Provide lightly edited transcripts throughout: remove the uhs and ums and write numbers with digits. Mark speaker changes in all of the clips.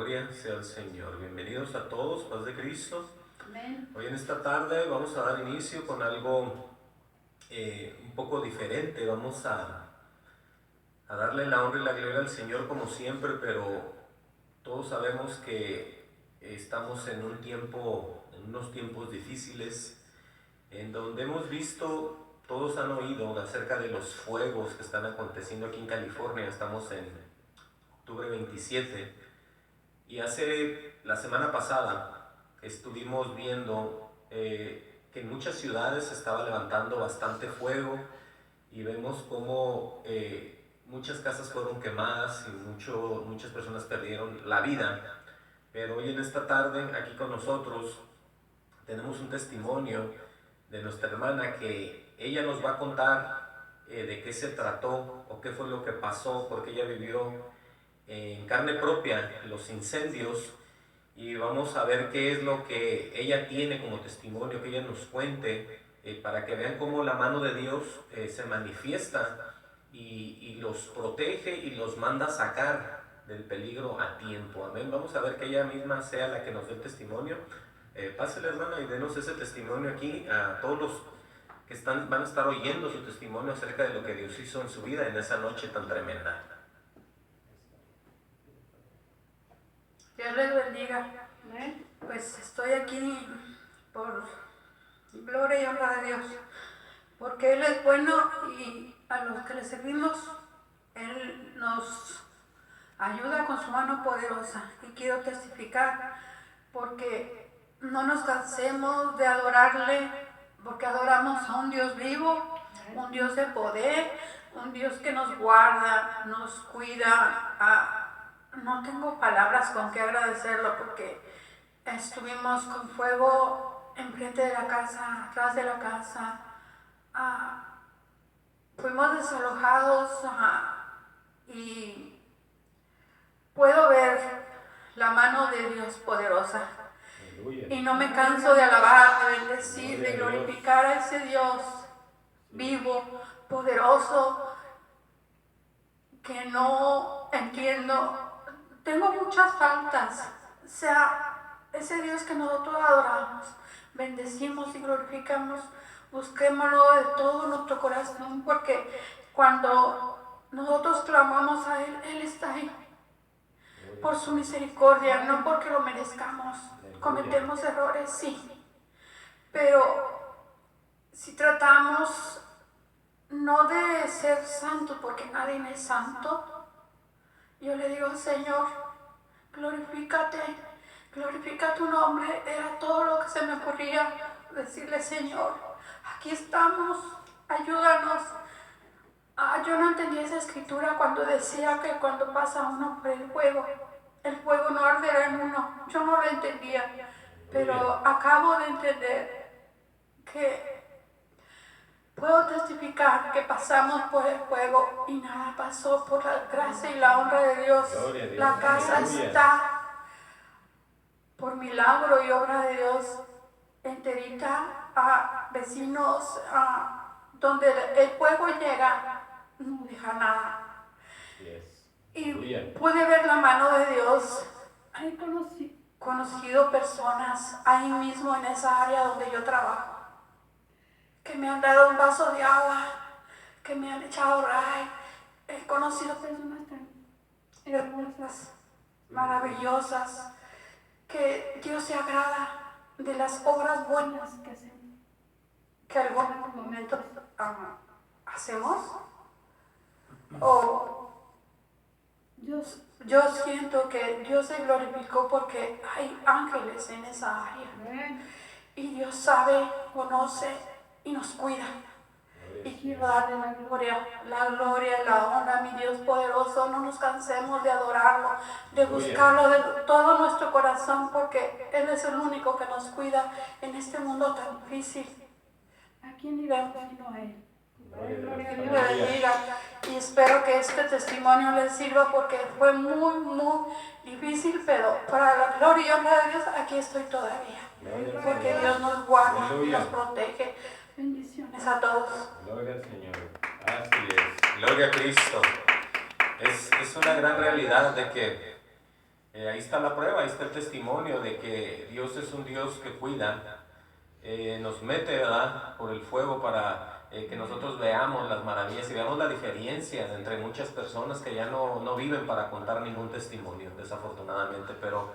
Speaker 1: Gloria sea al Señor. Bienvenidos a todos, paz de Cristo.
Speaker 2: Amén.
Speaker 1: Hoy en esta tarde vamos a dar inicio con algo un poco diferente. Vamos a darle la honra y la gloria al Señor como siempre, pero todos sabemos que estamos en unos tiempos difíciles, en donde hemos visto, todos han oído acerca de los fuegos que están aconteciendo aquí en California. Estamos en octubre 27 y la semana pasada estuvimos viendo que en muchas ciudades se estaba levantando bastante fuego y vemos cómo muchas casas fueron quemadas y muchas personas perdieron la vida. Pero hoy en esta tarde aquí con nosotros tenemos un testimonio de nuestra hermana que ella nos va a contar de qué se trató o qué fue lo que pasó, porque ella vivió en carne propia los incendios, y vamos a ver qué es lo que ella tiene como testimonio, que ella nos cuente, para que vean cómo la mano de Dios se manifiesta y los protege y los manda a sacar del peligro a tiempo. Amén. Vamos a ver que ella misma sea la que nos dé el testimonio. Pásale, hermana, y denos ese testimonio aquí a todos los que van a estar oyendo su testimonio acerca de lo que Dios hizo en su vida en esa noche tan tremenda.
Speaker 2: Dios les bendiga. Pues estoy aquí por gloria y honra de Dios, porque Él es bueno y a los que le servimos, Él nos ayuda con su mano poderosa. Y quiero testificar porque no nos cansemos de adorarle, porque adoramos a un Dios vivo, un Dios de poder, un Dios que nos guarda, nos cuida. No tengo palabras con que agradecerlo, porque estuvimos con fuego enfrente de la casa, atrás de la casa. Fuimos desalojados y puedo ver la mano de Dios poderosa. Aleluya. Y no me canso de alabar, de bendecir, de glorificar a ese Dios vivo, poderoso, que no entiendo. Tengo muchas faltas. O sea, ese Dios que nosotros adoramos, bendecimos y glorificamos, busquémoslo de todo nuestro corazón, porque cuando nosotros clamamos a Él, Él está ahí. Por su misericordia, no porque lo merezcamos. Cometemos errores, sí. Pero si tratamos no de ser santos, porque nadie es santo, yo le digo, Señor, glorifícate, glorifica tu nombre. Era todo lo que se me ocurría decirle, Señor, aquí estamos, ayúdanos. Yo no entendía esa escritura cuando decía que cuando pasa uno por el fuego no arderá en uno. Yo no lo entendía, pero acabo de entender que puedo testificar que pasamos por el fuego y nada pasó. Por la gracia y la honra de Dios. La casa está, por milagro y obra de Dios, enterita. A vecinos, donde el fuego llega, no deja nada. Y pude ver la mano de Dios. He conocido personas ahí mismo en esa área donde yo trabajo, que me han dado un vaso de agua, que me han echado ray. He conocido personas tan hermosas, maravillosas, que Dios se agrada de las obras buenas que hacen, que algunos momentos hacemos. Yo siento que Dios se glorificó porque hay ángeles en esa área. Y Dios sabe, conoce y nos cuida. Y quiero darle la gloria, la honra a mi Dios poderoso. No nos cansemos de adorarlo, de buscarlo de todo nuestro corazón, porque Él es el único que nos cuida en este mundo tan difícil. ¿A quién iremos sino a Él? Y espero que este testimonio les sirva, porque fue muy, muy difícil, pero para la gloria y honra de Dios, aquí estoy todavía. Porque Dios nos guarda y nos protege. Bendiciones a todos.
Speaker 1: Gloria al Señor. Así es. Gloria a Cristo. Es una gran realidad de que Ahí está la prueba, ahí está el testimonio de que Dios es un Dios que cuida, nos mete, ¿verdad?, por el fuego para que nosotros veamos las maravillas y veamos la diferencia entre muchas personas que ya no viven para contar ningún testimonio, desafortunadamente. Pero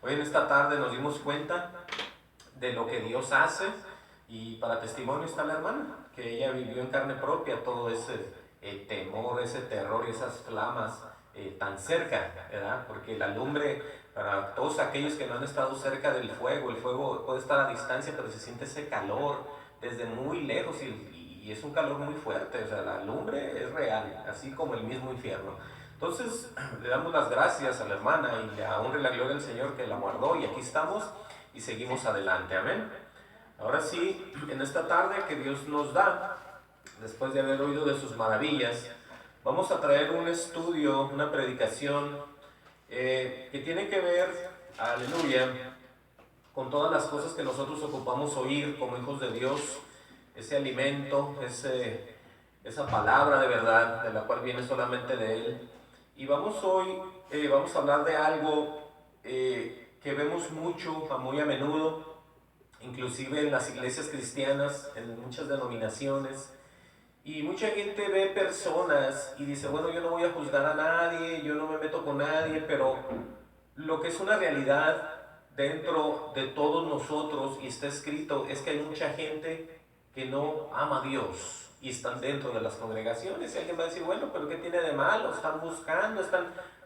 Speaker 1: hoy en esta tarde nos dimos cuenta de lo que Dios hace, y para testimonio está la hermana, que ella vivió en carne propia todo ese temor, ese terror y esas flamas tan cerca, ¿verdad? Porque la lumbre, para todos aquellos que no han estado cerca del fuego, el fuego puede estar a distancia, pero se siente ese calor desde muy lejos y es un calor muy fuerte. O sea, la lumbre es real, así como el mismo infierno. Entonces, le damos las gracias a la hermana y la honra y la gloria al Señor que la guardó, y aquí estamos y seguimos adelante, amén. Ahora sí, en esta tarde que Dios nos da, después de haber oído de sus maravillas, vamos a traer un estudio, una predicación que tiene que ver, aleluya, con todas las cosas que nosotros ocupamos oír como hijos de Dios, ese alimento, esa palabra de verdad, de la cual viene solamente de Él. Y vamos a hablar de algo que vemos mucho, muy a menudo, inclusive en las iglesias cristianas, en muchas denominaciones. Y mucha gente ve personas y dice, bueno, yo no voy a juzgar a nadie, yo no me meto con nadie, pero lo que es una realidad dentro de todos nosotros, y está escrito, es que hay mucha gente que no ama a Dios y están dentro de las congregaciones. Y alguien va a decir, bueno, pero ¿qué tiene de malo? Están buscando,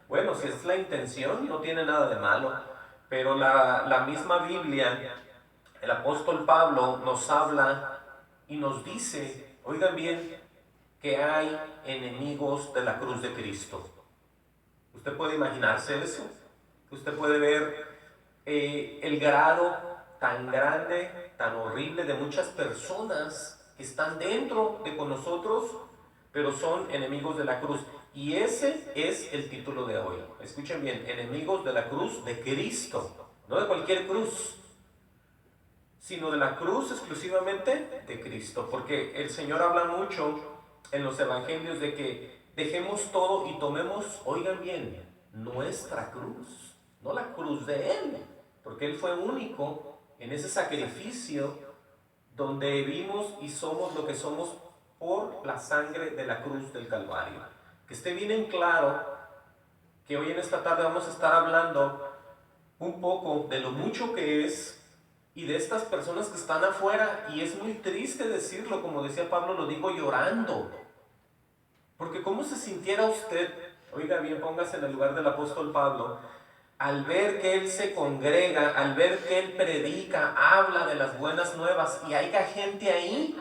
Speaker 1: Bueno, si es la intención, no tiene nada de malo, pero la misma Biblia, el apóstol Pablo nos habla y nos dice, oigan bien, que hay enemigos de la cruz de Cristo. ¿Usted puede imaginarse eso? Usted puede ver el grado tan grande, tan horrible de muchas personas que están dentro de con nosotros, pero son enemigos de la cruz. Y ese es el título de hoy. Escuchen bien, enemigos de la cruz de Cristo, no de cualquier cruz, sino de la cruz exclusivamente de Cristo. Porque el Señor habla mucho en los evangelios de que dejemos todo y tomemos, oigan bien, nuestra cruz, no la cruz de Él, porque Él fue único en ese sacrificio donde vimos y somos lo que somos por la sangre de la cruz del Calvario. Que esté bien en claro que hoy en esta tarde vamos a estar hablando un poco de lo mucho que es y de estas personas que están afuera, y es muy triste decirlo, como decía Pablo, lo digo llorando, porque ¿cómo se sintiera usted, oiga bien, póngase en el lugar del apóstol Pablo, al ver que él se congrega, al ver que él predica, habla de las buenas nuevas, y haya gente ahí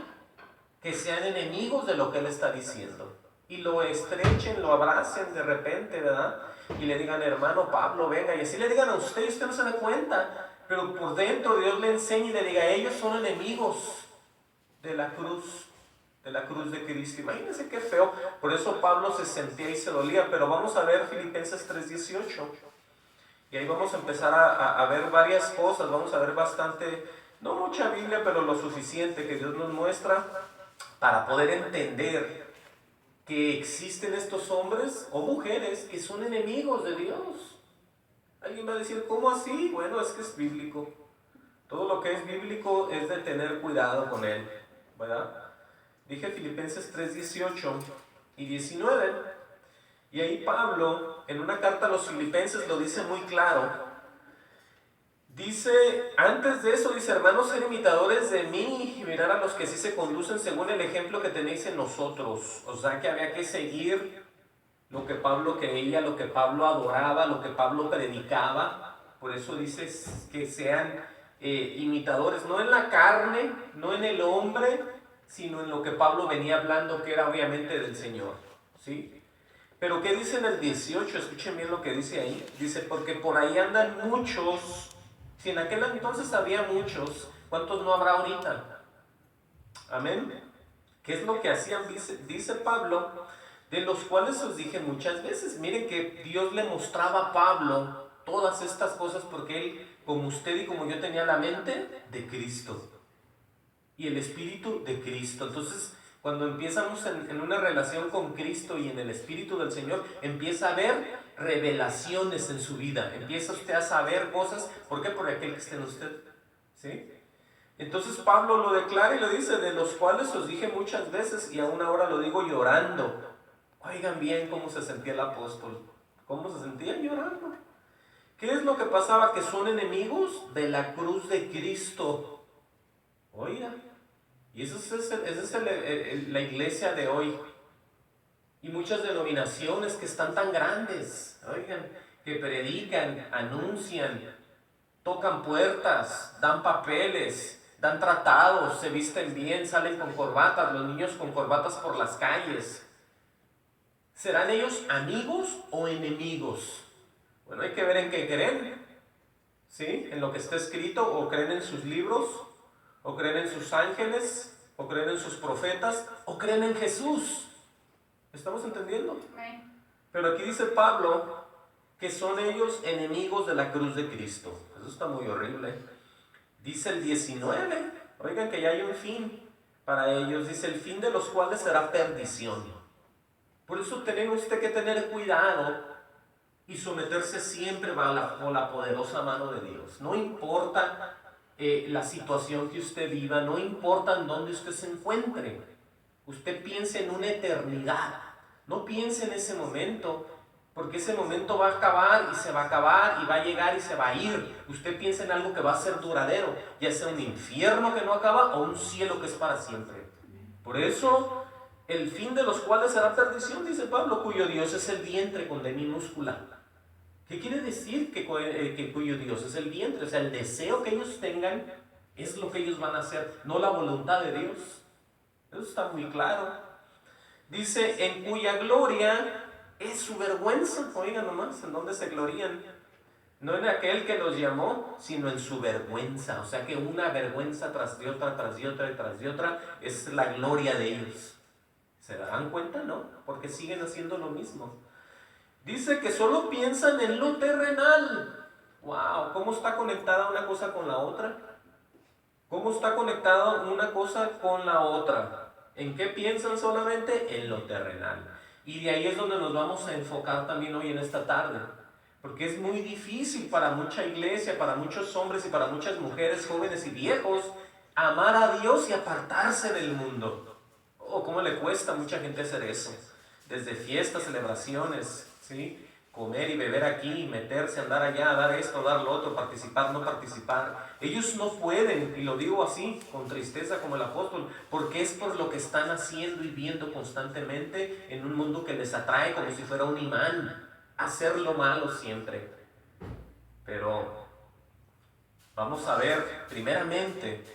Speaker 1: que sean enemigos de lo que él está diciendo, y lo estrechen, lo abracen de repente, ¿verdad? Y le digan, hermano Pablo, venga, y así le digan a usted, y usted no se da cuenta, pero por dentro Dios le enseña y le diga, ellos son enemigos de la cruz de Cristo. Imagínense qué feo. Por eso Pablo se sentía y se dolía. Pero vamos a ver Filipenses 3:18, y ahí vamos a empezar a ver varias cosas. Vamos a ver bastante, no mucha Biblia, pero lo suficiente que Dios nos muestra para poder entender que existen estos hombres o mujeres que son enemigos de Dios. Alguien va a decir, ¿cómo así? Bueno, es que es bíblico. Todo lo que es bíblico es de tener cuidado con él, ¿verdad? Dije Filipenses 3:18 y 19, y ahí Pablo, en una carta a los filipenses, lo dice muy claro. Dice, antes de eso, dice, hermanos, ser imitadores de mí y mirar a los que sí se conducen según el ejemplo que tenéis en nosotros. O sea que había que seguir lo que Pablo creía, lo que Pablo adoraba, lo que Pablo predicaba. Por eso dice que sean imitadores, no en la carne, no en el hombre, sino en lo que Pablo venía hablando, que era obviamente del Señor, ¿sí? Pero ¿qué dice en el 18? Escuchen bien lo que dice ahí. Dice, porque por ahí andan muchos. Si en aquel entonces había muchos, ¿cuántos no habrá ahorita? Amén. ¿Qué es lo que hacían? Dice Pablo, de los cuales os dije muchas veces. Miren que Dios le mostraba a Pablo todas estas cosas porque él, como usted y como yo, tenía la mente de Cristo y el espíritu de Cristo. Entonces, cuando empezamos en una relación con Cristo y en el espíritu del Señor, empieza a ver revelaciones en su vida. Empieza usted a saber cosas. ¿Por qué? Por aquel que está en usted. ¿Sí? Entonces Pablo lo declara y lo dice, de los cuales os dije muchas veces y aún ahora lo digo llorando. Oigan bien cómo se sentía el apóstol. ¿Cómo se sentía? Llorando. ¿Qué es lo que pasaba? Que son enemigos de la cruz de Cristo. Oiga, y esa es la iglesia de hoy. Y muchas denominaciones que están tan grandes, oigan, que predican, anuncian, tocan puertas, dan papeles, dan tratados, se visten bien, salen con corbatas, los niños con corbatas por las calles. ¿Serán ellos amigos o enemigos? Bueno, hay que ver en qué creen, ¿sí? En lo que está escrito, o creen en sus libros, o creen en sus ángeles, o creen en sus profetas, o creen en Jesús. ¿Estamos entendiendo? Pero aquí dice Pablo que son ellos enemigos de la cruz de Cristo. Eso está muy horrible. Dice el 19, oigan que ya hay un fin para ellos. Dice, el fin de los cuales será perdición. Por eso tiene usted que tener cuidado y someterse siempre bajo la poderosa mano de Dios. No importa la situación que usted viva, no importa en dónde usted se encuentre. Usted piense en una eternidad. No piense en ese momento, porque ese momento va a acabar y se va a acabar y va a llegar y se va a ir. Usted piensa en algo que va a ser duradero, ya sea un infierno que no acaba o un cielo que es para siempre. Por eso, el fin de los cuales será perdición, dice Pablo, cuyo Dios es el vientre con D minúscula. ¿Qué quiere decir que cuyo Dios es el vientre? O sea, el deseo que ellos tengan es lo que ellos van a hacer, no la voluntad de Dios. Eso está muy claro. Dice, en cuya gloria es su vergüenza. Oigan nomás, ¿en dónde se glorían? No en aquel que los llamó, sino en su vergüenza. O sea que una vergüenza tras de otra, tras de otra y tras de otra es la gloria de ellos. ¿Se darán cuenta? No, porque siguen haciendo lo mismo. Dice que solo piensan en lo terrenal. Wow, ¿cómo está conectada una cosa con la otra? ¿Cómo está conectada una cosa con la otra? ¿En qué piensan solamente? En lo terrenal. Y de ahí es donde nos vamos a enfocar también hoy en esta tarde. Porque es muy difícil para mucha iglesia, para muchos hombres y para muchas mujeres, jóvenes y viejos, amar a Dios y apartarse del mundo. Oh, cómo le cuesta a mucha gente hacer eso. Desde fiestas, celebraciones, ¿sí? Comer y beber aquí, meterse, andar allá, dar esto, dar lo otro, participar, no participar. Ellos no pueden, y lo digo así, con tristeza como el apóstol, porque es por lo que están haciendo y viendo constantemente en un mundo que les atrae como si fuera un imán, hacer lo malo siempre. Pero vamos a ver, primeramente,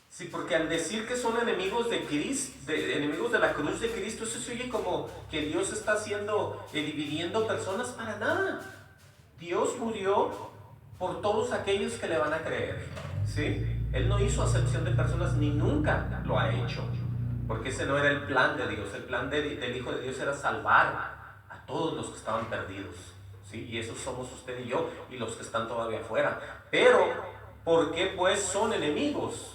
Speaker 1: sí, porque al decir que son enemigos de Cristo, enemigos de la cruz de Cristo, eso se oye como que Dios está haciendo, dividiendo personas. Para nada. Dios murió por todos aquellos que le van a creer, ¿sí? Él no hizo acepción de personas, ni nunca lo ha hecho, porque ese no era el plan de Dios. El plan del Hijo de Dios era salvar a todos los que estaban perdidos, ¿sí? Y esos somos usted y yo, y los que están todavía afuera. Pero, ¿por qué pues son enemigos?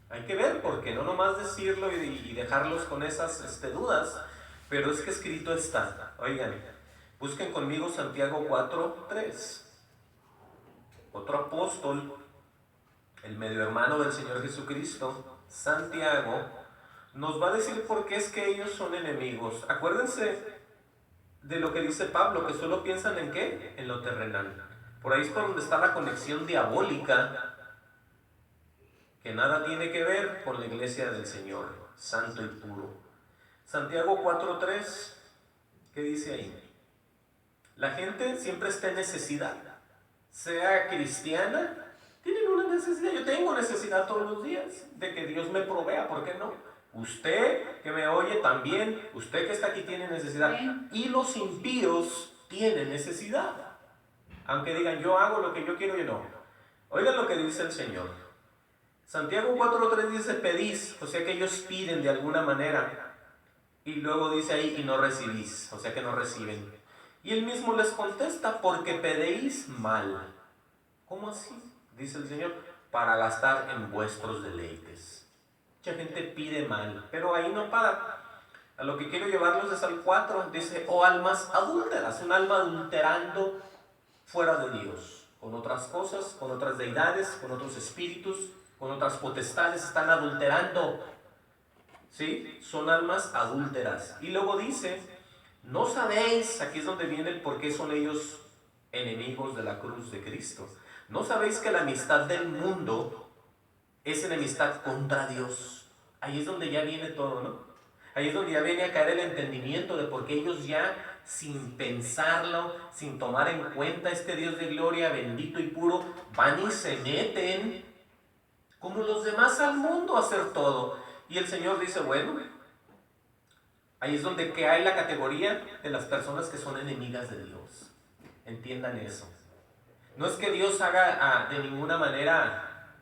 Speaker 1: Hay que ver, porque no nomás decirlo y dejarlos con esas dudas, pero es que escrito está. Oigan, busquen conmigo Santiago 4:3. Otro apóstol, el medio hermano del Señor Jesucristo, Santiago, nos va a decir por qué es que ellos son enemigos. Acuérdense de lo que dice Pablo, que solo piensan en ¿qué? En lo terrenal. Por ahí es por donde está la conexión diabólica, que nada tiene que ver con la iglesia del Señor, santo y puro. Santiago 4:3, ¿qué dice ahí? La gente siempre está en necesidad, sea cristiana, tienen una necesidad. Yo tengo necesidad todos los días de que Dios me provea, ¿por qué no? Usted que me oye también, usted que está aquí tiene necesidad. Y los impíos tienen necesidad. Aunque digan, yo hago lo que yo quiero, yo no. Oigan lo que dice el Señor. Santiago 4:3 dice, pedís, o sea que ellos piden de alguna manera. Y luego dice ahí, y no recibís, o sea que no reciben. Y él mismo les contesta, porque pedéis mal. ¿Cómo así? Dice el Señor, para gastar en vuestros deleites. Mucha gente pide mal, pero ahí no para. A lo que quiero llevarlos es al 4, dice, oh almas adúlteras, un alma adulterando fuera de Dios, con otras cosas, con otras deidades, con otros espíritus, con otras potestades, están adulterando, ¿sí? Son almas adúlteras. Y luego dice, no sabéis, aquí es donde viene el por qué son ellos enemigos de la cruz de Cristo. No sabéis que la amistad del mundo es enemistad contra Dios. Ahí es donde ya viene todo, ¿no? Ahí es donde ya viene a caer el entendimiento de por qué ellos ya, sin pensarlo, sin tomar en cuenta este Dios de gloria, bendito y puro, van y se meten como los demás al mundo a hacer todo. Y el Señor dice, bueno, ahí es donde que hay la categoría de las personas que son enemigas de Dios. Entiendan eso. No es que Dios haga de ninguna manera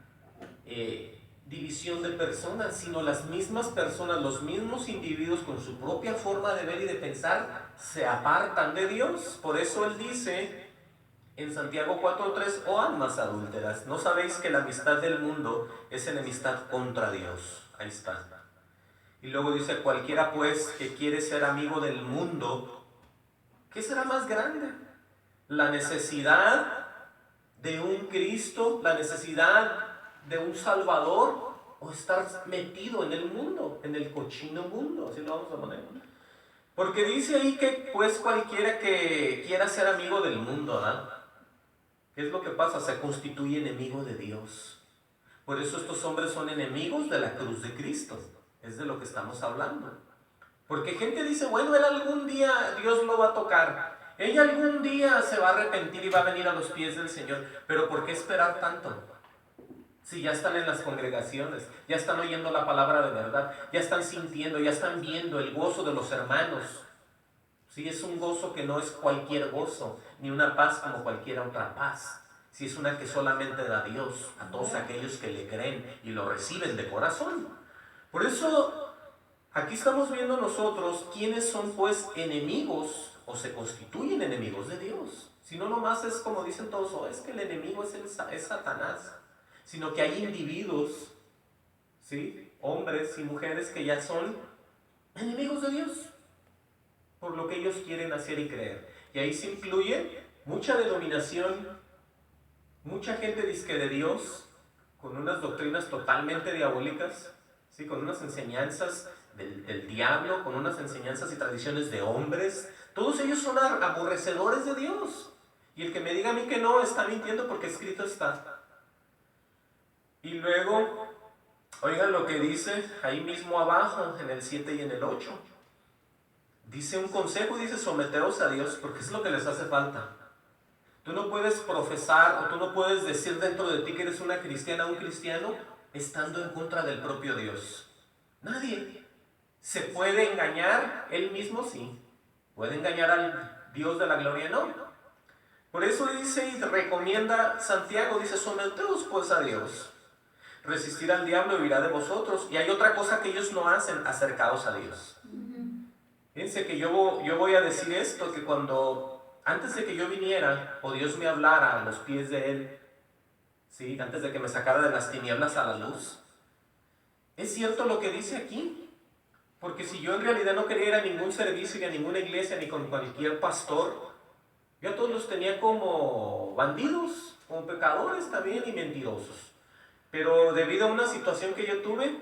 Speaker 1: división de personas, sino las mismas personas, los mismos individuos con su propia forma de ver y de pensar se apartan de Dios. Por eso Él dice en Santiago 4:3, oh almas adúlteras, ¿no sabéis que la amistad del mundo es enemistad contra Dios? Ahí está. Y luego dice, cualquiera pues que quiere ser amigo del mundo, ¿qué será más grande? La necesidad de un Cristo, la necesidad de un Salvador, o estar metido en el mundo, en el cochino mundo, así lo vamos a poner. Porque dice ahí que pues cualquiera que quiera ser amigo del mundo, ¿verdad? ¿Qué es lo que pasa? Se constituye enemigo de Dios. Por eso estos hombres son enemigos de la cruz de Cristo. Es de lo que estamos hablando. Porque gente dice, bueno, él algún día Dios lo va a tocar. Ella algún día se va a arrepentir y va a venir a los pies del Señor. Pero ¿por qué esperar tanto? Si ya están en las congregaciones, ya están oyendo la palabra de verdad, ya están sintiendo, ya están viendo el gozo de los hermanos. Sí, es un gozo que no es cualquier gozo, ni una paz como cualquier otra paz. Sí, es una que solamente da Dios a todos aquellos que le creen y lo reciben de corazón. Por eso, aquí estamos viendo nosotros quiénes son pues enemigos o se constituyen enemigos de Dios. Si no, nomás es como dicen todos, oh, es que el enemigo es Satanás. Sino que hay individuos, ¿sí? Hombres y mujeres que ya son enemigos de Dios por lo que ellos quieren hacer y creer. Y ahí se incluye mucha denominación, mucha gente disque de Dios, con unas doctrinas totalmente diabólicas, ¿sí? Con unas enseñanzas del diablo, con unas enseñanzas y tradiciones de hombres. Todos ellos son aborrecedores de Dios. Y el que me diga a mí que no, está mintiendo porque escrito está. Y luego, oigan lo que dice ahí mismo abajo, en el 7 y en el 8. Dice un consejo, dice someteos a Dios, porque es lo que les hace falta. Tú no puedes profesar o tú no puedes decir dentro de ti que eres una cristiana o un cristiano estando en contra del propio Dios. Nadie. ¿Se puede engañar él mismo? Sí. ¿Puede engañar al Dios de la gloria? No. Por eso dice y recomienda Santiago, dice someteos pues a Dios. Resistir al diablo y huirá de vosotros. Y hay otra cosa que ellos no hacen, acercaos a Dios. Fíjense que yo voy a decir esto, que antes de que yo viniera, o Dios me hablara a los pies de Él, ¿sí? Antes de que me sacara de las tinieblas a la luz, es cierto lo que dice aquí, porque si yo en realidad no quería ir a ningún servicio, ni a ninguna iglesia, ni con cualquier pastor, yo a todos los tenía como bandidos, como pecadores también y mentirosos. Pero debido a una situación que yo tuve,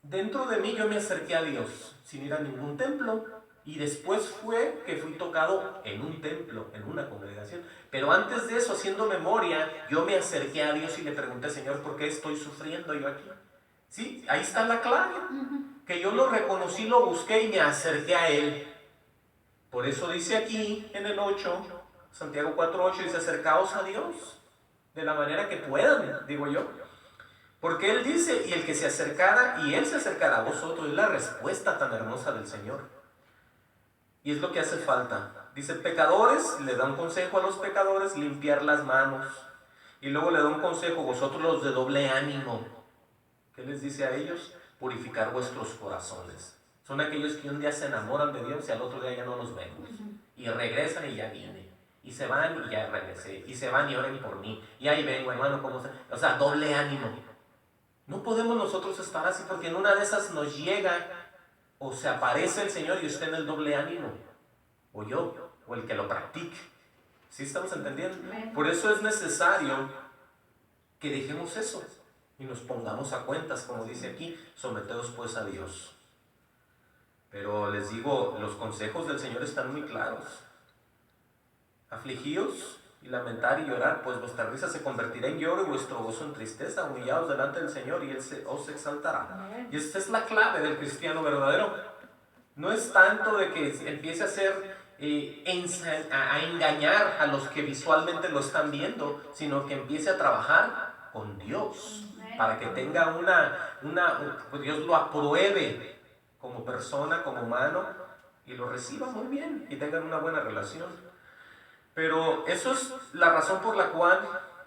Speaker 1: dentro de mí yo me acerqué a Dios sin ir a ningún templo. Y después fue que fui tocado en un templo, en una congregación. Pero antes de eso, haciendo memoria, yo me acerqué a Dios y le pregunté, Señor, ¿por qué estoy sufriendo yo aquí? Sí, ahí está la clave. Que yo lo reconocí, lo busqué y me acerqué a Él. Por eso dice aquí en el 8, Santiago 4:8, dice, acercaos a Dios de la manera que puedan, digo yo. Porque Él dice, y el que se acercara, y Él se acercará a vosotros, es la respuesta tan hermosa del Señor. Y es lo que hace falta. Dice, pecadores, le da un consejo a los pecadores, limpiar las manos. Y luego le da un consejo, vosotros los de doble ánimo. ¿Qué les dice a ellos? Purificar vuestros corazones. Son aquellos que un día se enamoran de Dios y al otro día ya no los vemos. Y regresan y ya vine. Y se van y ya regresé. Y se van y oren por mí. Y ahí vengo, hermano, ¿cómo se...? O sea, doble ánimo. No podemos nosotros estar así porque en una de esas nos llega o se aparece el Señor y usted en el doble ánimo, o yo, o el que lo practique. ¿Sí estamos entendiendo? Por eso es necesario que dejemos eso y nos pongamos a cuentas, como dice aquí, someteos pues a Dios. Pero les digo, los consejos del Señor están muy claros. Afligíos y lamentar y llorar, pues vuestra risa se convertirá en lloro y vuestro gozo en tristeza. Humillaos delante del Señor y Él os exaltará. Y esta es la clave del cristiano verdadero. No es tanto de que empiece a hacer a engañar a los que visualmente lo están viendo, sino que empiece a trabajar con Dios para que tenga pues Dios lo apruebe como persona, como humano, y lo reciba muy bien y tengan una buena relación. Pero eso es la razón por la cual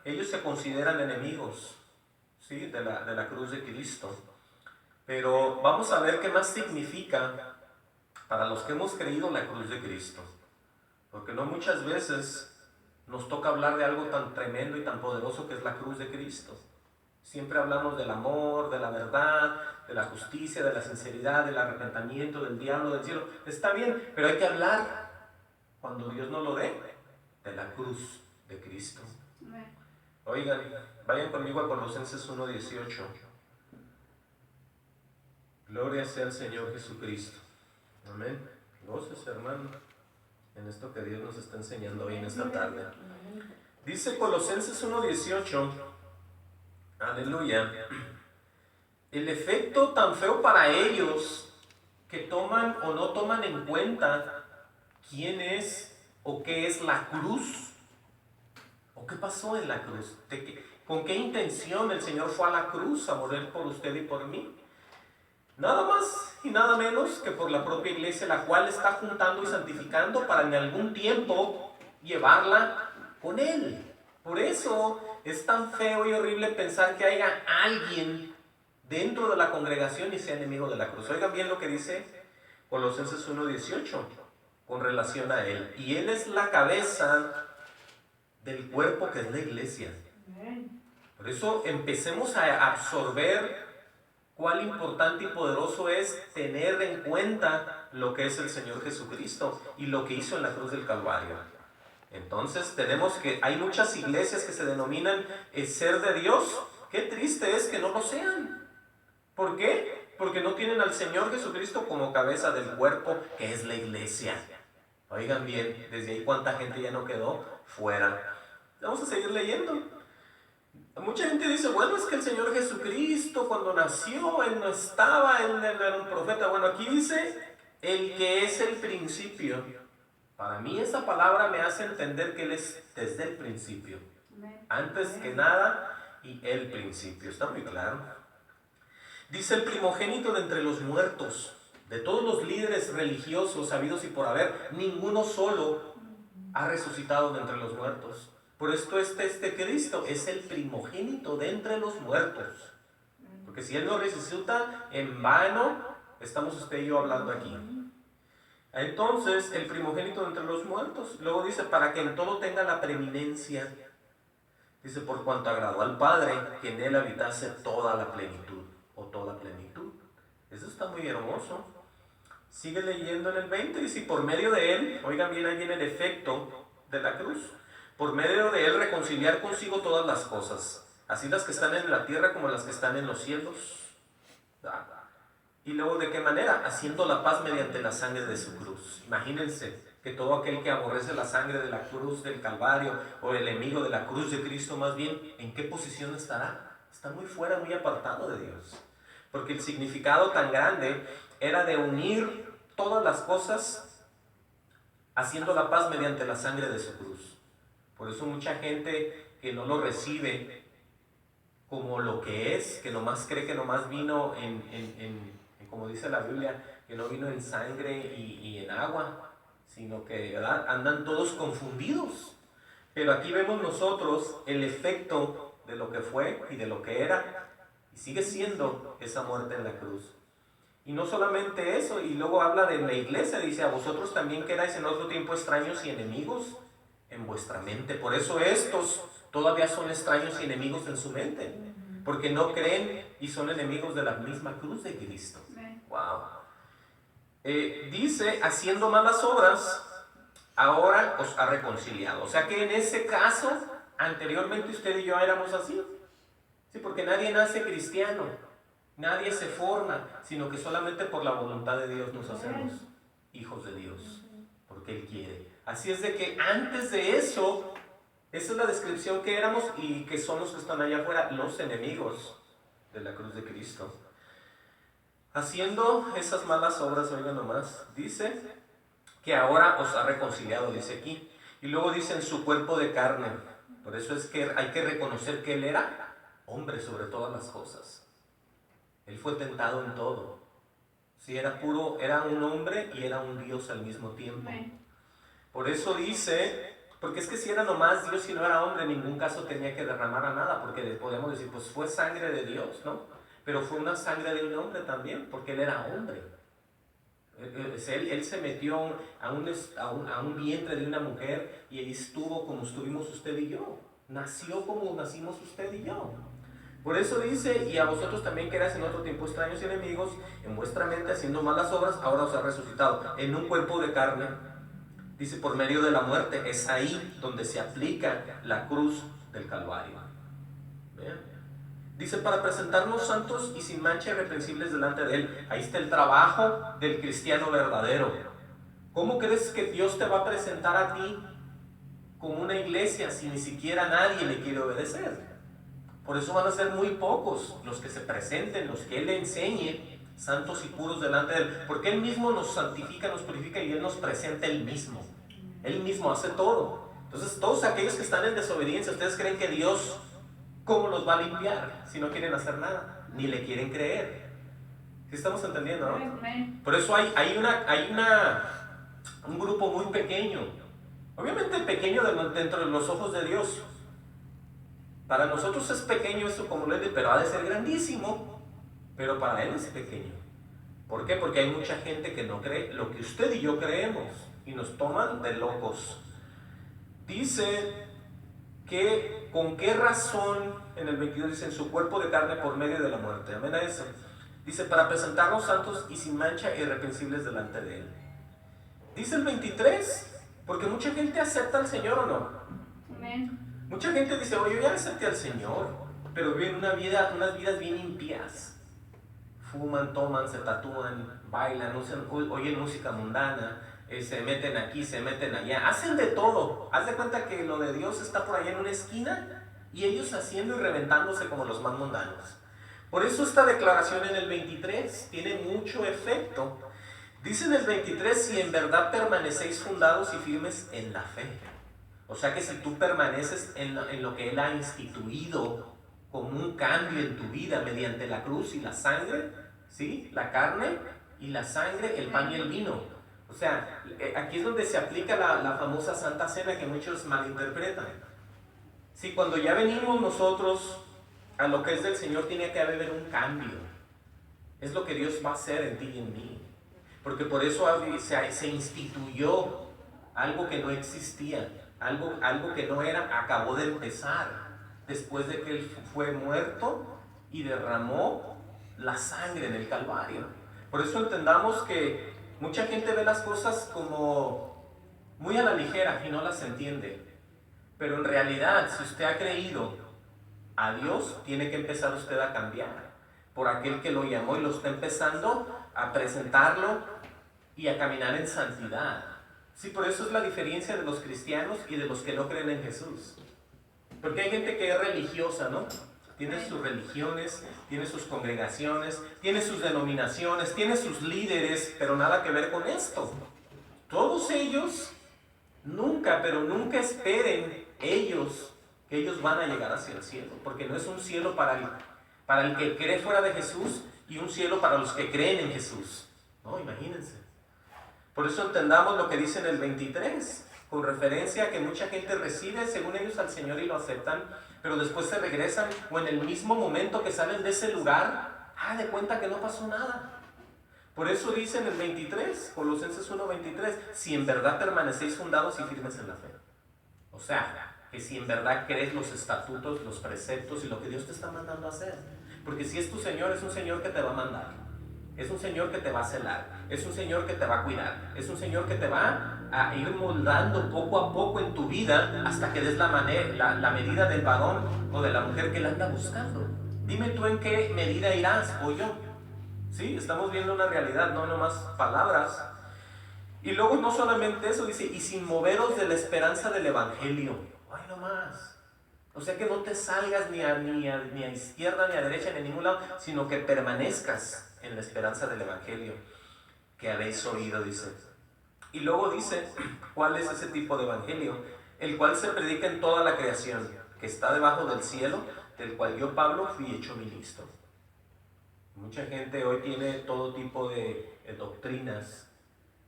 Speaker 1: ellos se consideran enemigos, ¿sí? de la cruz de Cristo. Pero vamos a ver qué más significa para los que hemos creído la cruz de Cristo. Porque no muchas veces nos toca hablar de algo tan tremendo y tan poderoso que es la cruz de Cristo. Siempre hablamos del amor, de la verdad, de la justicia, de la sinceridad, del arrepentimiento, del diablo, del cielo. Está bien, pero hay que hablar, cuando Dios nos lo dé, de la cruz de Cristo. Oigan, vayan conmigo a Colosenses 1:18. Gloria sea al Señor Jesucristo. Amén. Goces, hermano, en esto que Dios nos está enseñando hoy en esta tarde. Dice Colosenses 1:18, aleluya, el efecto tan feo para ellos que toman o no toman en cuenta quién es o qué es la cruz, o qué pasó en la cruz, con qué intención el Señor fue a la cruz a morir por usted y por mí. Nada más y nada menos que por la propia iglesia, la cual está juntando y santificando para en algún tiempo llevarla con Él. Por eso es tan feo y horrible pensar que haya alguien dentro de la congregación y sea enemigo de la cruz. Oigan bien lo que dice Colosenses 1:18 con relación a Él. Y Él es la cabeza del cuerpo que es la iglesia. Por eso empecemos a absorber cuál importante y poderoso es tener en cuenta lo que es el Señor Jesucristo y lo que hizo en la cruz del Calvario. Entonces tenemos que, hay muchas iglesias que se denominan ser de Dios. Qué triste es que no lo sean. ¿Por qué? Porque no tienen al Señor Jesucristo como cabeza del cuerpo que es la iglesia. Oigan bien, desde ahí cuánta gente ya no quedó fuera. Vamos a seguir leyendo. Mucha gente dice, bueno, es que el Señor Jesucristo cuando nació, Él no estaba, Él era un profeta. Bueno, aquí dice, el que es el principio. Para mí esa palabra me hace entender que Él es desde el principio. Antes que nada y el principio. ¿Está muy claro? Dice el primogénito de entre los muertos. De todos los líderes religiosos habidos y por haber, ninguno solo ha resucitado de entre los muertos. Por esto este Cristo es el primogénito de entre los muertos. Porque si Él no resucita, en vano estamos usted y yo hablando aquí. Entonces, el primogénito de entre los muertos. Luego dice, para que en todo tenga la preeminencia. Dice, por cuanto agradó al Padre, que en Él habitase toda la plenitud. O toda plenitud. Eso está muy hermoso. Sigue leyendo en el 20. Dice, y por medio de Él, oigan bien, ahí viene el efecto de la cruz. Por medio de Él reconciliar consigo todas las cosas, así las que están en la tierra como las que están en los cielos. Y luego, ¿de qué manera? Haciendo la paz mediante la sangre de su cruz. Imagínense que todo aquel que aborrece la sangre de la cruz del Calvario, o el enemigo de la cruz de Cristo más bien, ¿en qué posición estará? Está muy fuera, muy apartado de Dios. Porque el significado tan grande era de unir todas las cosas haciendo la paz mediante la sangre de su cruz. Por eso mucha gente que no lo recibe como lo que es, que nomás cree que nomás vino como dice la Biblia, que no vino en sangre y en agua, sino que, ¿verdad?, andan todos confundidos. Pero aquí vemos nosotros el efecto de lo que fue y de lo que era, y sigue siendo esa muerte en la cruz. Y no solamente eso, y luego habla de la iglesia, dice, a vosotros también que erais en otro tiempo extraños y enemigos en vuestra mente. Por eso estos todavía son extraños y enemigos en su mente, porque no creen y son enemigos de la misma cruz de Cristo. Wow. Dice, haciendo malas obras, ahora os ha reconciliado. O sea que en ese caso, anteriormente usted y yo éramos así. Sí, porque nadie nace cristiano, nadie se forma, sino que solamente por la voluntad de Dios nos hacemos hijos de Dios, porque Él quiere. Así es de que antes de eso, esa es la descripción que éramos y que son los que están allá afuera, los enemigos de la cruz de Cristo. Haciendo esas malas obras, oigan nomás, dice que ahora os ha reconciliado, dice aquí. Y luego dice en su cuerpo de carne. Por eso es que hay que reconocer que Él era hombre sobre todas las cosas. Él fue tentado en todo. Sí, era puro, era un hombre y era un Dios al mismo tiempo. Por eso dice, porque es que si era nomás Dios y no era hombre, en ningún caso tenía que derramar a nada, porque podemos decir, pues fue sangre de Dios, ¿no? Pero fue una sangre de un hombre también, porque él era hombre. Él se metió a un vientre de una mujer y ahí estuvo como estuvimos usted y yo. Nació como nacimos usted y yo. Por eso dice, y a vosotros también que eras en otro tiempo extraños y enemigos, en vuestra mente haciendo malas obras, ahora os ha resucitado en un cuerpo de carne. Dice, por medio de la muerte. Es ahí donde se aplica la cruz del Calvario. ¿Vean? Dice, para presentarnos santos y sin mancha irreprensibles delante de Él. Ahí está el trabajo del cristiano verdadero. ¿Cómo crees que Dios te va a presentar a ti como una iglesia si ni siquiera nadie le quiere obedecer? Por eso van a ser muy pocos los que se presenten, los que Él le enseñe, santos y puros delante de Él. Porque Él mismo nos santifica, nos purifica y Él nos presenta Él mismo. Él mismo hace todo. Entonces, todos aquellos que están en desobediencia, ¿ustedes creen que Dios cómo los va a limpiar si no quieren hacer nada? Ni le quieren creer. ¿Sí estamos entendiendo, no? Por eso hay un grupo muy pequeño. Obviamente pequeño dentro de los ojos de Dios. Para nosotros es pequeño eso como lo es, pero ha de ser grandísimo. Pero para Él es pequeño. ¿Por qué? Porque hay mucha gente que no cree lo que usted y yo creemos y nos toman de locos. Dice que con qué razón, en el 22 dice, en su cuerpo de carne por medio de la muerte. Amén a eso. Dice, para presentarnos santos y sin mancha e irreprensibles delante de Él. Dice el 23, porque mucha gente acepta al Señor, ¿o no?
Speaker 2: Amén.
Speaker 1: Mucha gente dice, oye, yo ya acepté al Señor, pero viven unas vidas bien impías. Fuman, toman, se tatúan, bailan, oyen música mundana, se meten aquí, se meten allá, hacen de todo. Haz de cuenta que lo de Dios está por allá en una esquina y ellos haciendo y reventándose como los más mundanos. Por eso esta declaración en el 23 tiene mucho efecto. Dice en el 23, si en verdad permanecéis fundados y firmes en la fe. O sea que si tú permaneces en lo que Él ha instituido como un cambio en tu vida mediante la cruz y la sangre, ¿sí? La carne y la sangre, el pan y el vino. O sea, aquí es donde se aplica la famosa Santa Cena que muchos malinterpretan. Sí, cuando ya venimos nosotros a lo que es del Señor, tiene que haber un cambio. Es lo que Dios va a hacer en ti y en mí. Porque por eso se instituyó algo que no existía, algo que no era, acabó de empezar. Después de que Él fue muerto y derramó la sangre en el Calvario. Por eso entendamos que mucha gente ve las cosas como muy a la ligera y no las entiende. Pero en realidad, si usted ha creído a Dios, tiene que empezar usted a cambiar por aquel que lo llamó y lo está empezando a presentarlo y a caminar en santidad. Sí, por eso es la diferencia de los cristianos y de los que no creen en Jesús. Porque hay gente que es religiosa, ¿no? Tiene sus religiones, tiene sus congregaciones, tiene sus denominaciones, tiene sus líderes, pero nada que ver con esto. Todos ellos, nunca, pero nunca esperen ellos que ellos van a llegar hacia el cielo, porque no es un cielo para el que cree fuera de Jesús y un cielo para los que creen en Jesús. No, imagínense. Por eso entendamos lo que dice en el 23, con referencia a que mucha gente recibe según ellos al Señor y lo aceptan, pero después se regresan o en el mismo momento que salen de ese lugar, de cuenta que no pasó nada. Por eso dice en el 23, Colosenses 1:23, si en verdad permanecéis fundados y firmes en la fe. O sea, que si en verdad crees los estatutos, los preceptos y lo que Dios te está mandando a hacer. Porque si es tu Señor, es un Señor que te va a mandar. Es un Señor que te va a celar, es un Señor que te va a cuidar, es un Señor que te va a ir moldando poco a poco en tu vida hasta que des la medida del varón o de la mujer que él anda buscando. Dime tú en qué medida irás o yo. Sí, estamos viendo una realidad, no nomás palabras. Y luego no solamente eso, dice, y sin moveros de la esperanza del Evangelio. Ay, no más. O sea que no te salgas ni a izquierda, ni a derecha, ni a ningún lado, sino que permanezcas en la esperanza del Evangelio que habéis oído, dice. Y luego dice, ¿cuál es ese tipo de Evangelio? El cual se predica en toda la creación, que está debajo del cielo, del cual yo, Pablo, fui hecho ministro. Mucha gente hoy tiene todo tipo de doctrinas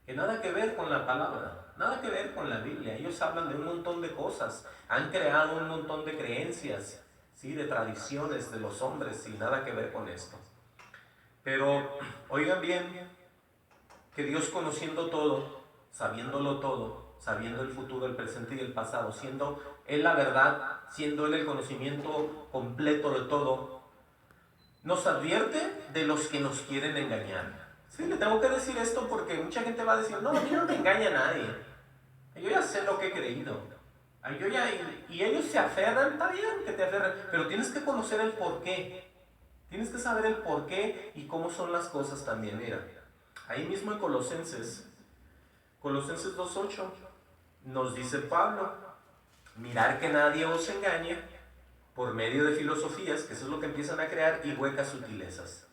Speaker 1: que nada que ver con la palabra, nada que ver con la Biblia. Ellos hablan de un montón de cosas, han creado un montón de creencias, ¿sí? De tradiciones de los hombres y nada que ver con esto. Pero oigan bien, que Dios conociendo todo, sabiéndolo todo, sabiendo el futuro, el presente y el pasado, siendo Él la verdad, siendo Él el conocimiento completo de todo, nos advierte de los que nos quieren engañar. Sí, le tengo que decir esto porque mucha gente va a decir, no, a mí no me engaña nadie. Yo ya sé lo que he creído. Y ellos se aferran, está bien que te aferran, pero tienes que conocer el porqué. Tienes que saber el porqué y cómo son las cosas también. Mira, ahí mismo en Colosenses 2:8, nos dice Pablo, mirar que nadie os engañe por medio de filosofías, que eso es lo que empiezan a crear, y huecas sutilezas.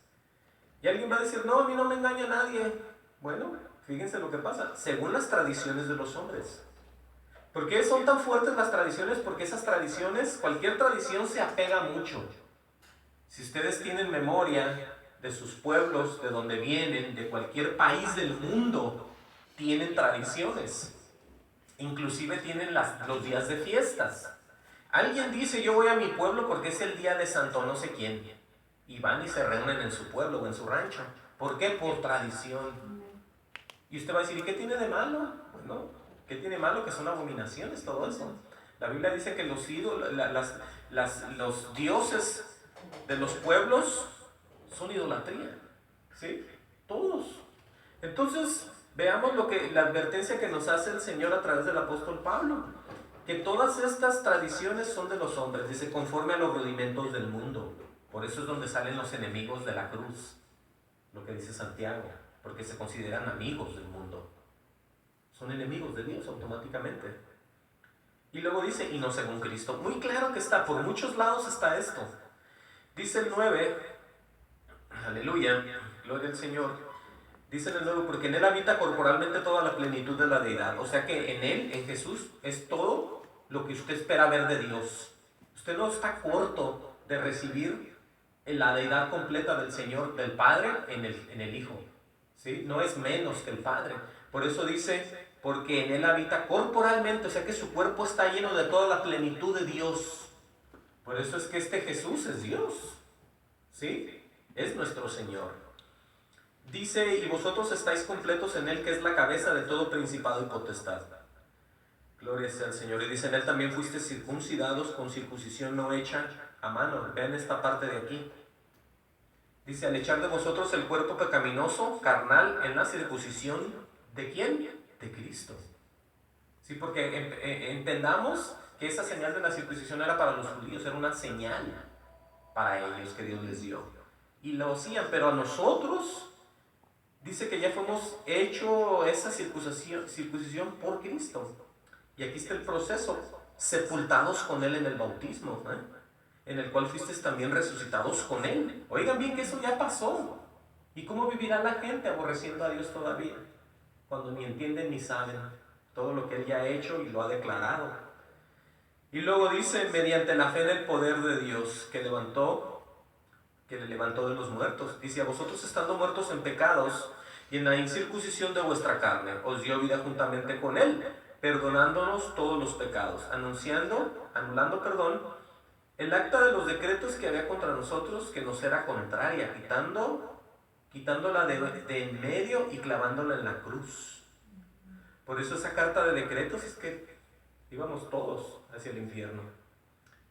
Speaker 1: Y alguien va a decir, no, a mí no me engaña nadie. Bueno, fíjense lo que pasa, según las tradiciones de los hombres. ¿Por qué son tan fuertes las tradiciones? Porque esas tradiciones, cualquier tradición se apega mucho. Si ustedes tienen memoria de sus pueblos, de donde vienen, de cualquier país del mundo, tienen tradiciones. Inclusive tienen los días de fiestas. Alguien dice, yo voy a mi pueblo porque es el día de santo no sé quién. Y van y se reúnen en su pueblo o en su rancho. ¿Por qué? Por tradición. Y usted va a decir, ¿y qué tiene de malo? Bueno, ¿qué tiene de malo? Que son abominaciones, todo eso. La Biblia dice que los ídolos, los dioses de los pueblos son idolatría. ¿Sí? Todos. Entonces, veamos la advertencia que nos hace el Señor a través del apóstol Pablo. Que todas estas tradiciones son de los hombres, dice, conforme a los rudimentos del mundo. Por eso es donde salen los enemigos de la cruz, lo que dice Santiago, porque se consideran amigos del mundo. Son enemigos de Dios automáticamente. Y luego dice, y no según Cristo. Muy claro que está, por muchos lados está esto. Dice el 9, aleluya, gloria al Señor. Dice en el 9, porque en Él habita corporalmente toda la plenitud de la deidad. O sea que en Él, en Jesús, es todo lo que usted espera ver de Dios. Usted no está corto de recibir la deidad completa del Señor, del Padre, en el Hijo. ¿Sí? No es menos que el Padre. Por eso dice, porque en Él habita corporalmente, o sea que su cuerpo está lleno de toda la plenitud de Dios. Por eso es que este Jesús es Dios. ¿Sí? Es nuestro Señor. Dice, y vosotros estáis completos en Él, que es la cabeza de todo principado y potestad. Gloria sea al Señor. Y dice, en Él también fuiste circuncidados con circuncisión no hecha a mano. Vean esta parte de aquí. Dice, al echar de vosotros el cuerpo pecaminoso, carnal, en la circuncisión, ¿de quién? De Cristo. Sí, porque entendamos que esa señal de la circuncisión era para los judíos, era una señal para ellos que Dios les dio. Y lo hacían, pero a nosotros, dice que ya fuimos hecho esa circuncisión por Cristo. Y aquí está el proceso, sepultados con Él en el bautismo, en el cual fuisteis también resucitados con Él. Oigan bien que eso ya pasó. ¿Y cómo vivirá la gente aborreciendo a Dios todavía? Cuando ni entienden ni saben todo lo que Él ya ha hecho y lo ha declarado. Y luego dice, mediante la fe del poder de Dios que le levantó de los muertos. Dice, a vosotros estando muertos en pecados y en la incircuncisión de vuestra carne, os dio vida juntamente con Él, perdonándonos todos los pecados, anulando el acta de los decretos que había contra nosotros, que nos era contraria, quitándola de en medio y clavándola en la cruz. Por eso esa carta de decretos es que íbamos todos hacia el infierno.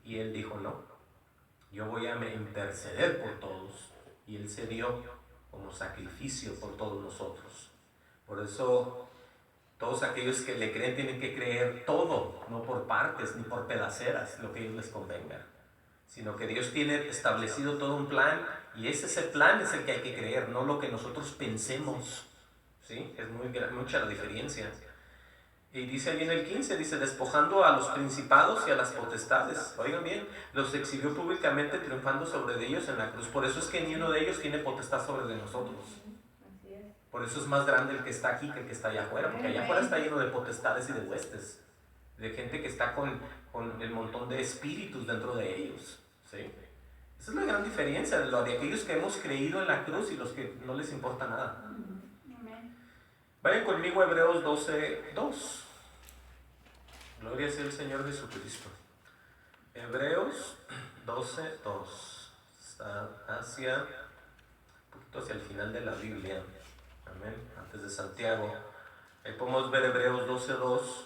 Speaker 1: Y Él dijo, no, yo voy a interceder por todos. Y Él se dio como sacrificio por todos nosotros. Por eso todos aquellos que le creen tienen que creer todo, no por partes ni por pedaceras, lo que a ellos les convenga, sino que Dios tiene establecido todo un plan, y ese plan es el que hay que creer, no lo que nosotros pensemos. ¿Sí? Es mucha la diferencia. Y dice ahí en el 15, dice, despojando a los principados y a las potestades. Oigan bien, los exhibió públicamente, triunfando sobre ellos en la cruz. Por eso es que ni uno de ellos tiene potestad sobre de nosotros. Por eso es más grande el que está aquí que el que está allá afuera, porque allá afuera está lleno de potestades y de huestes, de gente que está con el montón de espíritus dentro de ellos. ¿Sí? Esa es la gran diferencia de aquellos que hemos creído en la cruz y los que no les importa nada. Vayan conmigo a Hebreos 12:2. Gloria sea el Señor Jesucristo. Hebreos 12:2. Está un poquito hacia el final de la Biblia. Amén. Antes de Santiago. Ahí podemos ver Hebreos 12:2.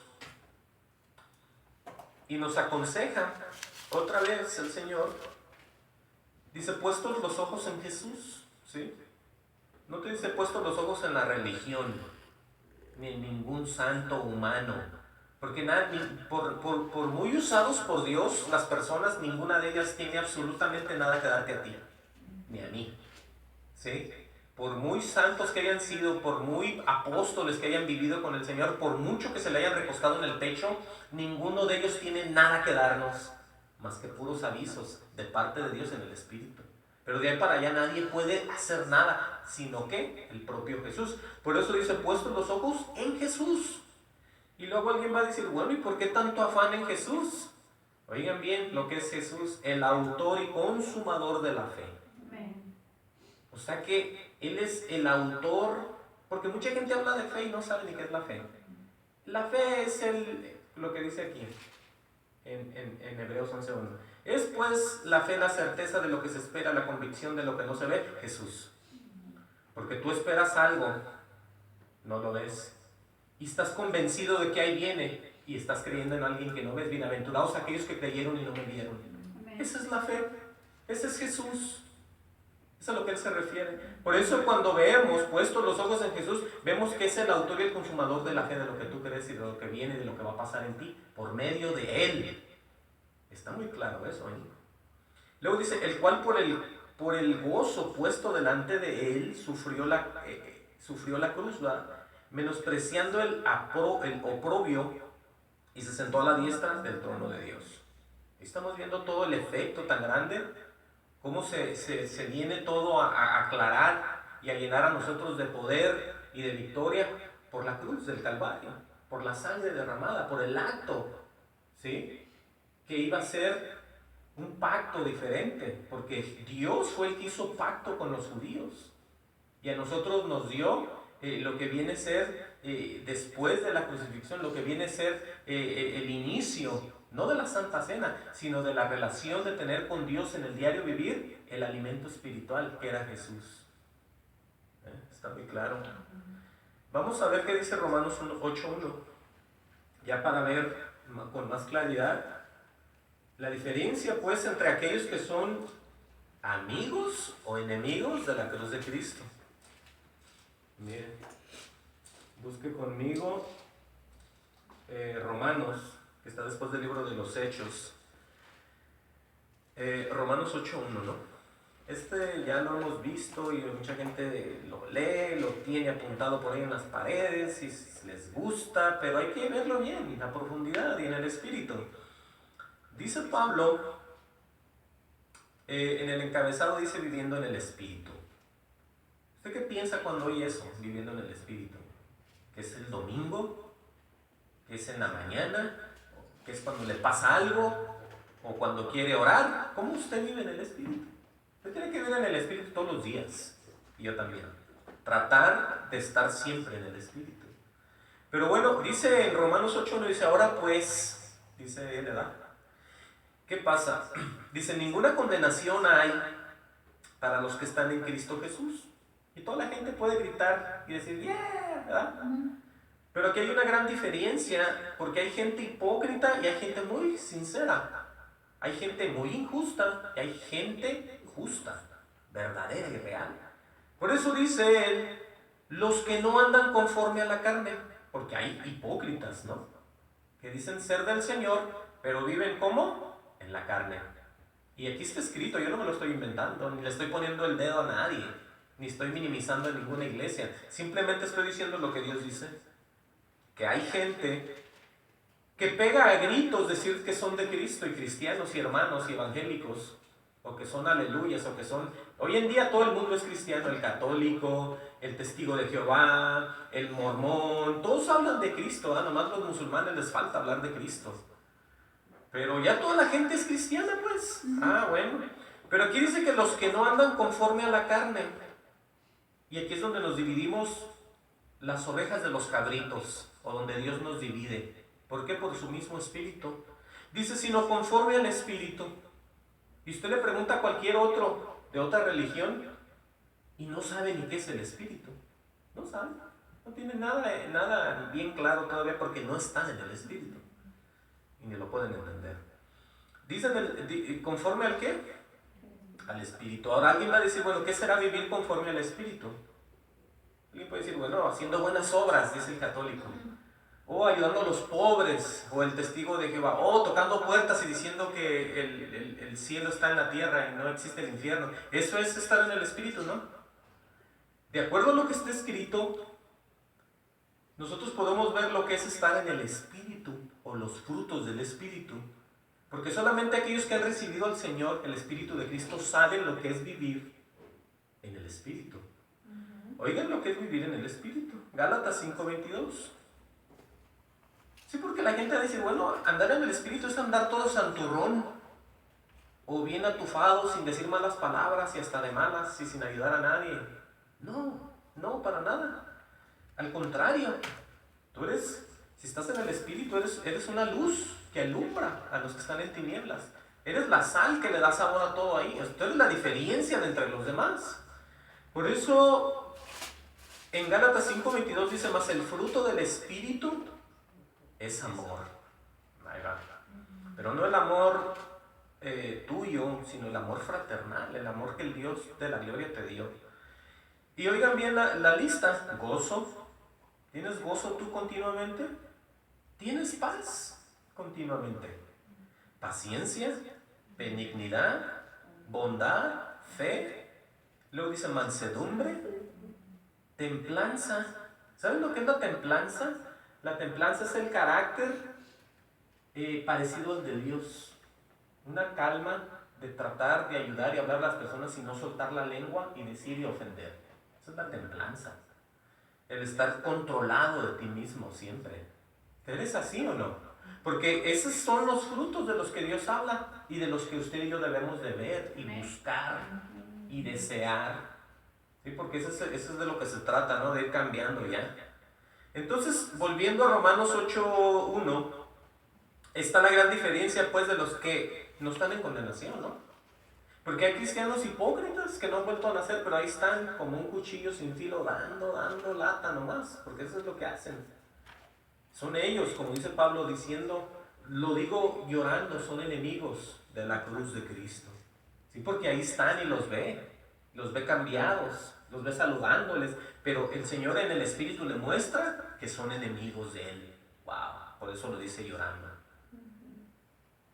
Speaker 1: Y nos aconseja otra vez el Señor. Dice, puestos los ojos en Jesús. ¿Sí? No te dice puestos los ojos en la religión, ni en ningún santo humano. Porque por muy usados por Dios, las personas, ninguna de ellas tiene absolutamente nada que darte a ti, ni a mí. ¿Sí? Por muy santos que hayan sido, por muy apóstoles que hayan vivido con el Señor, por mucho que se le hayan recostado en el pecho, ninguno de ellos tiene nada que darnos, más que puros avisos de parte de Dios en el Espíritu. Pero de ahí para allá nadie puede hacer nada, sino que el propio Jesús. Por eso dice, puestos los ojos en Jesús. Y luego alguien va a decir, bueno, ¿y por qué tanto afán en Jesús? Oigan bien lo que es Jesús, el autor y consumador de la fe. O sea que Él es el autor, porque mucha gente habla de fe y no sabe ni qué es la fe. La fe es lo que dice aquí, en Hebreos 11:1. Es pues la fe la certeza de lo que se espera, la convicción de lo que no se ve, Jesús. Porque tú esperas algo, no lo ves, y estás convencido de que ahí viene, y estás creyendo en alguien que no ves. Bienaventurados aquellos que creyeron y no me vieron. Esa es la fe, ese es Jesús. Eso es a lo que Él se refiere. Por eso cuando vemos puestos los ojos en Jesús, vemos que es el autor y el consumador de la fe, de lo que tú crees y de lo que viene, de lo que va a pasar en ti, por medio de Él. Está muy claro eso, ¿eh? Luego dice, el cual por el gozo puesto delante de Él sufrió la cruz, ¿verdad? Menospreciando el oprobio, y se sentó a la diestra del trono de Dios. Estamos viendo todo el efecto tan grande, cómo se viene todo a aclarar y a llenar a nosotros de poder y de victoria por la cruz del Calvario, por la sangre derramada, por el acto, ¿sí? Que iba a ser un pacto diferente, porque Dios fue el que hizo pacto con los judíos, y a nosotros nos dio lo que viene a ser, después de la crucifixión, lo que viene a ser el inicio, no de la Santa Cena, sino de la relación de tener con Dios en el diario vivir, el alimento espiritual que era Jesús. Está muy claro. Vamos a ver qué dice Romanos 8:1, ya para ver con más claridad la diferencia pues entre aquellos que son amigos o enemigos de la cruz de Cristo. Miren, busque conmigo Romanos, que está después del libro de los Hechos. Romanos 8:1, ¿no? Ya lo hemos visto y mucha gente lo lee, lo tiene apuntado por ahí en las paredes y les gusta, pero hay que verlo bien, en la profundidad y en el espíritu. Dice Pablo, en el encabezado dice viviendo en el espíritu. ¿Usted qué piensa cuando oye eso, viviendo en el espíritu? ¿Que es el domingo? ¿Que es en la mañana? ¿Que es cuando le pasa algo? ¿O cuando quiere orar? ¿Cómo usted vive en el espíritu? Usted tiene que vivir en el espíritu todos los días, y yo también. Tratar de estar siempre en el espíritu. Pero bueno, dice en Romanos 8:1, dice, ahora pues, dice él, ¿verdad? ¿Qué pasa? Dice, ninguna condenación hay para los que están en Cristo Jesús. Y toda la gente puede gritar y decir, yeah, ¿verdad? Pero aquí hay una gran diferencia, porque hay gente hipócrita y hay gente muy sincera. Hay gente muy injusta y hay gente justa, verdadera y real. Por eso dice él, los que no andan conforme a la carne, porque hay hipócritas, ¿no? Que dicen ser del Señor, pero viven ¿cómo? En la carne. Y aquí está escrito, yo no me lo estoy inventando, ni le estoy poniendo el dedo a nadie, ni estoy minimizando a ninguna iglesia. Simplemente estoy diciendo lo que Dios dice. Que hay gente que pega a gritos decir que son de Cristo y cristianos y hermanos y evangélicos, o que son aleluyas, o que son... Hoy en día todo el mundo es cristiano, el católico, el testigo de Jehová, el mormón, todos hablan de Cristo, ¿eh? Nomás los musulmanes les falta hablar de Cristo. Pero ya toda la gente es cristiana, pues. Ah, bueno. Pero aquí dice que los que no andan conforme a la carne, y aquí es donde nos dividimos las ovejas de los cabritos, o donde Dios nos divide. ¿Por qué? Por su mismo espíritu. Dice, sino conforme al espíritu. Y usted le pregunta a cualquier otro de otra religión y no sabe ni qué es el espíritu. No sabe. No tiene nada bien claro todavía porque no están en el espíritu. Y ni lo pueden entender. Dicen, ¿conforme al qué? Al espíritu. Ahora alguien va a decir, bueno, ¿qué será vivir conforme al espíritu? Alguien puede decir, bueno, haciendo buenas obras, dice el católico. O ayudando a los pobres, o el testigo de Jehová, o tocando puertas y diciendo que el cielo está en la tierra y no existe el infierno. Eso es estar en el espíritu, ¿no? De acuerdo a lo que está escrito, nosotros podemos ver lo que es estar en el espíritu, o los frutos del espíritu. Porque solamente aquellos que han recibido al Señor, el Espíritu de Cristo, saben lo que es vivir en el espíritu. Oigan lo que es vivir en el espíritu. Gálatas 5:22. Sí, porque la gente dice, bueno, andar en el espíritu es andar todo santurrón, o bien atufado, sin decir malas palabras y hasta de malas y sin ayudar a nadie. No, para nada. Al contrario, tú eres, si estás en el espíritu, eres una luz que alumbra a los que están en tinieblas. Eres la sal que le da sabor a todo ahí. Tú eres la diferencia de entre los demás. Por eso, en Gálatas 5:22 dice, más el fruto del espíritu es amor. Ahí va. Pero no el amor tuyo, sino el amor fraternal, el amor que el Dios de la gloria te dio. Y oigan bien la lista. Gozo. ¿Tienes gozo tú continuamente? ¿Tienes paz continuamente? Paciencia, benignidad, bondad, fe. Luego dice mansedumbre, templanza. ¿Saben lo que es la templanza? La templanza es el carácter parecido al de Dios. Una calma de tratar de ayudar y hablar a las personas y no soltar la lengua y decir y ofender. Esa es la templanza. El estar controlado de ti mismo siempre. ¿Eres así o no? Porque esos son los frutos de los que Dios habla y de los que usted y yo debemos de ver y buscar y desear. ¿Sí? Porque eso es de lo que se trata, ¿no? De ir cambiando ya. Entonces, volviendo a Romanos 8:1, está la gran diferencia pues de los que no están en condenación, ¿no? Porque hay cristianos hipócritas que no han vuelto a nacer, pero ahí están como un cuchillo sin filo dando lata nomás, porque eso es lo que hacen. Son ellos, como dice Pablo diciendo, lo digo llorando, son enemigos de la cruz de Cristo. Sí, porque ahí están y los ve cambiados, los ve saludándoles, pero el Señor en el Espíritu le muestra que son enemigos de Él. Wow, por eso lo dice llorando.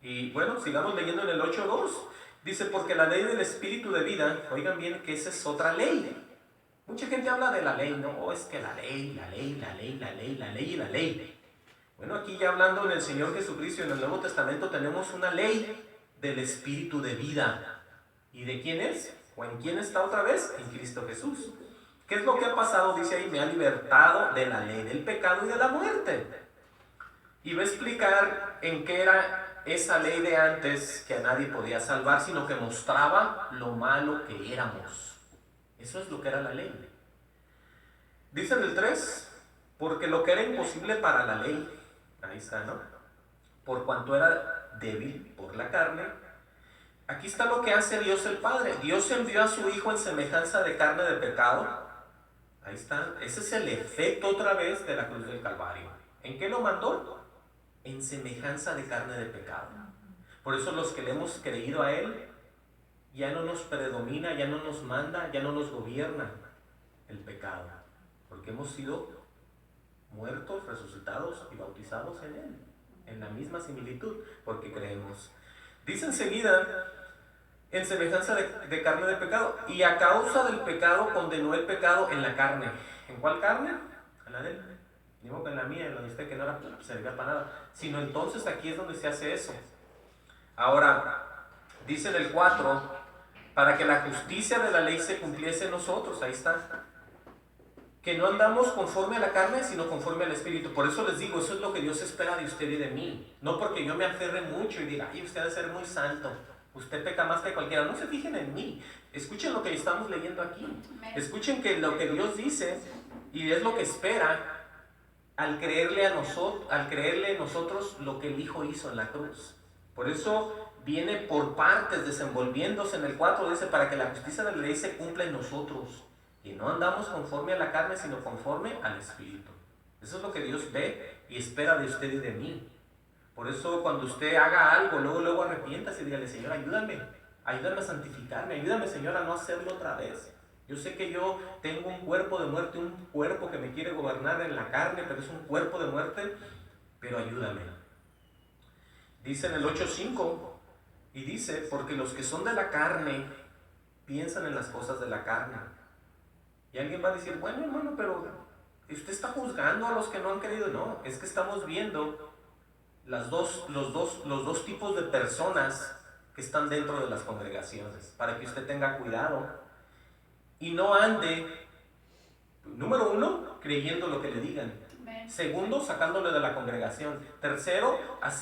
Speaker 1: Y bueno, sigamos leyendo en el 8:2. Dice, porque la ley del Espíritu de vida, oigan bien que esa es otra ley. Mucha gente habla de la ley, no, es que la ley. Bueno, aquí ya hablando en el Señor Jesucristo, en el Nuevo Testamento tenemos una ley del Espíritu de vida. ¿Y de quién es? ¿O en quién está otra vez? En Cristo Jesús. ¿Qué es lo que ha pasado? Dice ahí, me ha libertado de la ley del pecado y de la muerte. Y va a explicar en qué era esa ley de antes, que a nadie podía salvar, sino que mostraba lo malo que éramos. Eso es lo que era la ley. Dice en el 3, porque lo que era imposible para la ley, ahí está, ¿no? Por cuanto era débil por la carne. Aquí está lo que hace Dios el Padre. Dios envió a su Hijo en semejanza de carne de pecado. Ahí está. Ese es el efecto otra vez de la cruz del Calvario. ¿En qué lo mandó? En semejanza de carne de pecado. Por eso los que le hemos creído a Él, ya no nos predomina, ya no nos manda, ya no nos gobierna. el pecado, porque hemos sido muertos, resucitados y bautizados en Él, en la misma similitud, porque creemos. Dice enseguida, en semejanza de carne de pecado, y a causa del pecado condenó el pecado en la carne. ¿En cuál carne? En la de Él. Digo que en la mía, en la de usted, que no era, servía para nada. Sino entonces aquí es donde se hace eso. Ahora, dice en el 4, para que la justicia de la ley se cumpliese en nosotros. Ahí está. Que no andamos conforme a la carne, sino conforme al Espíritu. Por eso les digo, eso es lo que Dios espera de usted y de mí. No porque yo me aferre mucho y diga, ay, usted debe ser muy santo, usted peca más que cualquiera. No se fijen en mí. Escuchen lo que estamos leyendo aquí. Escuchen que lo que Dios dice, y es lo que espera al creerle en nosotros lo que el Hijo hizo en la cruz. Por eso viene por partes, desenvolviéndose en el 4, dice, para que la justicia de la ley se cumpla en nosotros. Y no andamos conforme a la carne, sino conforme al Espíritu. Eso es lo que Dios ve y espera de usted y de mí. Por eso cuando usted haga algo, luego arrepiéntase y dígale, Señor, ayúdame a santificarme, ayúdame, Señor, a no hacerlo otra vez. Yo sé que yo tengo un cuerpo de muerte, un cuerpo que me quiere gobernar en la carne, pero es un cuerpo de muerte, pero ayúdame. Dice en el 8:5, y dice, porque los que son de la carne piensan en las cosas de la carne. Y alguien va a decir, bueno, hermano, pero usted está juzgando a los que no han creído. No, es que estamos viendo los dos tipos de personas que están dentro de las congregaciones, para que usted tenga cuidado y no ande, número 1, creyendo lo que le digan. Segundo, sacándole de la congregación. Tercero,